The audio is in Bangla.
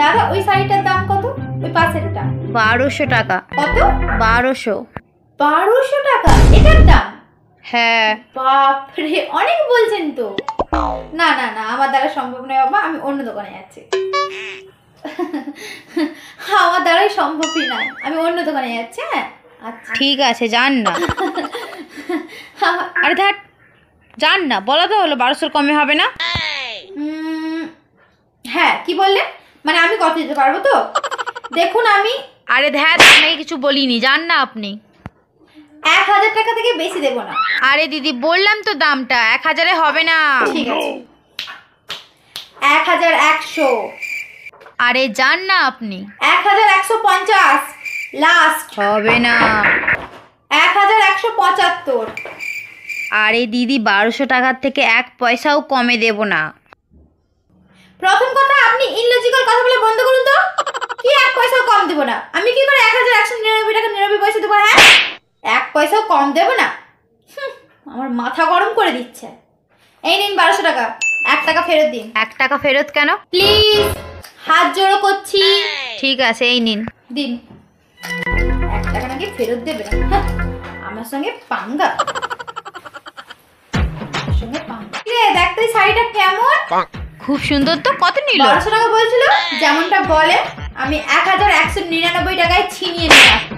দাদা ওই শাড়িটার দাম কত? ওই পাশেরটা 1200 টাকা। কত? 1200। 1200 টাকা এটার দাম? হ্যাঁ। বাপরে অনেক বলছেন তো। না না না আমার দ্বারা সম্ভব নয় বাবা, আমি অন্য দোকানে যাচ্ছি। আমার দ্বারাই সম্ভবই নয়, আমি অন্য দোকানে যাচ্ছি। হ্যাঁ আচ্ছা ঠিক আছে যান না। আরে ধ্যাট যান না, বলা তো হলো 1200 কমে হবে না। হ্যাঁ কি বললেন? মানে আমি কত দিতে পারবো তো? দেখুন আমি আরে ধ্যাট আপনাকে কিছু বলিনি, যান না আপনি। 1000 টাকা থেকে বেশি দেবো না। আরে দিদি বললাম তো দামটা, 1000-এ হবে না। ঠিক আছে 1100। আরে যান না আপনি। 1150 লাস্ট। হবে না। 1175। আরে দিদি 1200 টাকার থেকে 1 পয়সাও কমে দেব না। প্রথম কথা আপনি ইললজিক্যাল কথা বলে বন্ধ করুন তো। কি 1 পয়সাও কম দেব না? আমি কি করে 1199 টাকা 99 পয়সা দেবো? হ্যাঁ 1 পয়সাও কম দেব না। আমার মাথা গরম করে দিচ্ছে। এই নিন 1200 টাকা, 1 টাকা ফেরত দিন। 1 টাকা ফেরত কেন? প্লিজ হাত জোড়ো করছি। ঠিক আছে এই নিন। দিন। 1 টাকা নাকি ফেরত দেবে না? আমার সঙ্গে পাঙ্গা। রে দেখ তুই শাড়িটা কেমন? খুব সুন্দর তো। কত নিল? 1200 টাকা বলছিল। যেমনটা বলে আমি 1199 টাকায় ছিনিয়ে নিয়ে আসবো।